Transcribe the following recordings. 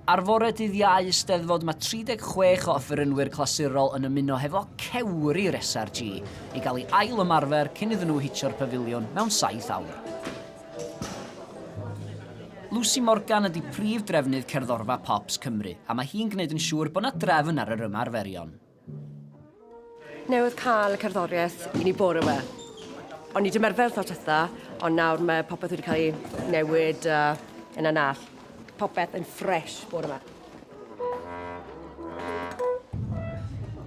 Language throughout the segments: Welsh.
Ar fore dydd Iau Steddfod mae 36 o offerynwyr clasurol yn ymuno hefo cewri'r SRG i gael ei ail ymarfer cyn iddyn nhw hitio'r Pafiliwn mewn 7 awr. Lucy Morgan ydy prif drefnydd cerddorfa Pops Cymru, a mae hi'n gwneud yn siŵr bod yna drefn ar yr ymarferion. Newydd cael y cerddoriaeth i ni bore yma. O'n i wedi ymarfer tho tytha, ond nawr mae popeth wedi cael ei newid yn anall. Popeth yn ffres bore yma.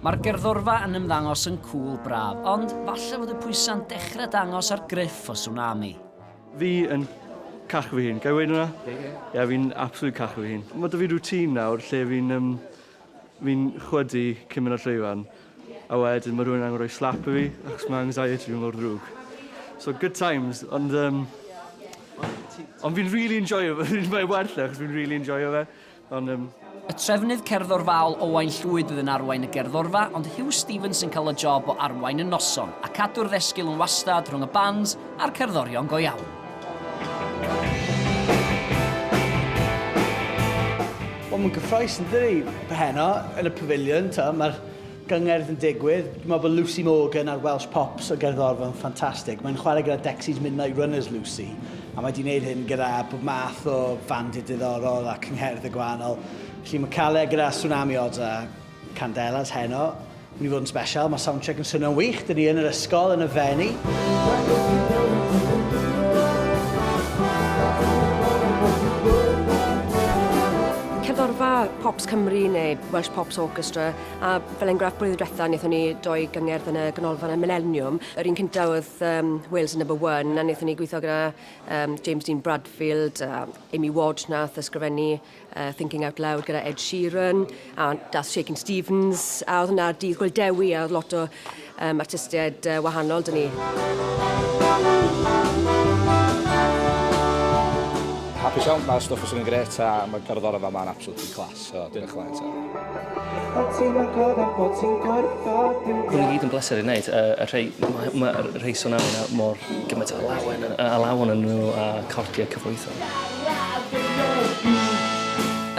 Mae'r gerddorfa yn ymddangos yn cŵl braf, ond falle fod y pwysa'n dechrau dangos ar griff o Sŵnami. Fi yn cachu fy hun, gael weid hwnna? Ie, fi'n absolute cachu fy hun. Mae da fi rŵtîn nawr lle fi'n chwydu cyn mynd o'r llwyfan, a wedyn mae rhywun angen rhoi slap i fi, achos mae anxiety fi'n mor drwg. So good times, ond fi'n really enjoyo fe, mae'n werth achos fi'n really enjoyo fe. Y trefnydd cerddorfaol Owain Llwyd yn arwain y gerddorfa, ond Huw Stephens yn cael y job o arwain y noson, a cadw'r ddesgyl yn wastad rhwng y bands a'r cerddorion go iawn. Wel, mae'n gyffroes yn dydi heno yn y Pafiliwn, mae'r gyngerdd yn digwydd. Dwi'n meddwl bod Lucy Morgan a'r Welsh Pops Orchestra yn ffantastig. Mae'n chwarae gyda Dexy's Midnight Runners, Lucy, a mae wedi gwneud hyn gyda bob math o bandiau diddorol a cyngerdd y gwahanol. Felly mae cael gyda Sŵnami odds a Candelas heno. Mae'n i fod yn special, mae soundcheck yn swnio'n wych. Dyn ni yn yr ysgol yn y Fenni. Cerddorfa Pops Cymru neu Welsh Pops Orchestra, a fel enghraifft blwyddyn diwethaf wnaethon ni doi gyngerdd yn y ganolfan y Millennium. Yr un cyntaf oedd Wales No. 1, a wnaethon ni gweithio gyda James Dean Bradfield, Amy Wadge nath ysgrifennu Thinking Out Loud gyda Ed Sheeran, a dath Shakin' Stevens, a oedd hwnna dydd Gwildewi, a oedd lot o artistiaid wahanol dyn ni. Hapus iawn, mae'r stwff yn gret a mae'r gerddorfa yma'n absolutely class, so dwi'n eich Hwn i gyd yn bleser i wneud. Mae'r rhai Sŵnami yna mor gymaint o lawen yn nhw a cordiau cyflwynydd.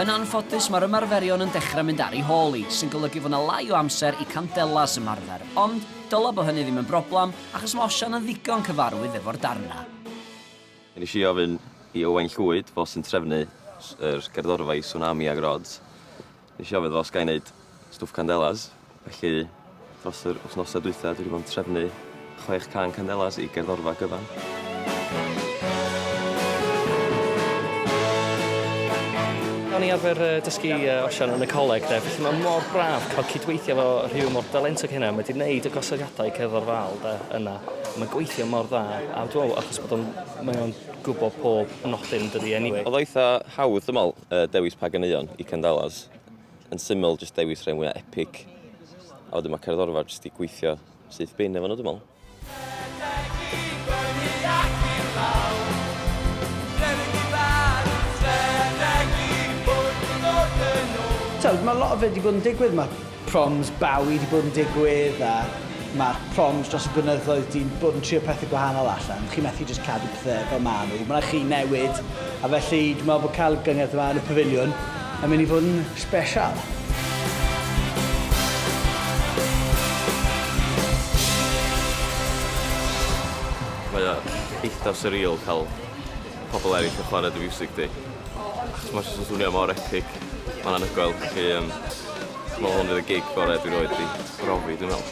Yn anffodus, mae'r ymarferion yn dechrau mynd ar ei holi, sy'n golygu fod yna lai o amser i Candelas ymarfer, ond dyla bod hynny ddim yn broblem, achos mae Osian yn ddigon cyfarwydd efo'r darna. Nes i ofyn i Owain Llwyd, fo sy'n trefnu yr gerddorfa i Sŵnami a Grods. Nes i ofyn fo os gael wneud stwff Candelas, felly dros yr wythnosau dwytha dwi wedi bod yn trefnu 600 Candelas i gerddorfa gyfan. O'n i arfer dysgu Osian yn y coleg, felly mae mor braf cael cydweithio fo rhyw mor dalentog hynna. Mae wedi gwneud y gosodiadau cerddorfaol yna. Mae'n gweithio mor dda, a dwi'n meddwl achos bod o'n gwybod pob nodyn dydi anyway. Oedd eitha hawdd ymol dewis pa ganeuon i Candelas. Yn syml, jyst dewis rhain mwyaf epic. A wedyn mae cerddorfa jyst i gweithio syth bin efo nhw, dwi'n meddwl. Mae lot o fe wedi bod yn digwydd. Mae proms Bawi wedi bod yn digwydd, a mae'r proms dros y blynyddoedd wedi bod yn trio pethau gwahanol allan. Chi methu jyst cadw pethau fel maen nhw. Mae chi newid, a felly dwi'n meddwl bod cael gyngerdd yma yn y Pafiliwn yn mynd i fod yn special. Mae o eitha surreal cael pobl eraill yn chwarae dy music di. Achos mae'n jyst yn swnio mor epic. Mae'n anhygoel, felly mae hwn fydd y gig gorau dwi'n rhoi di brofi, dwi'n meddwl.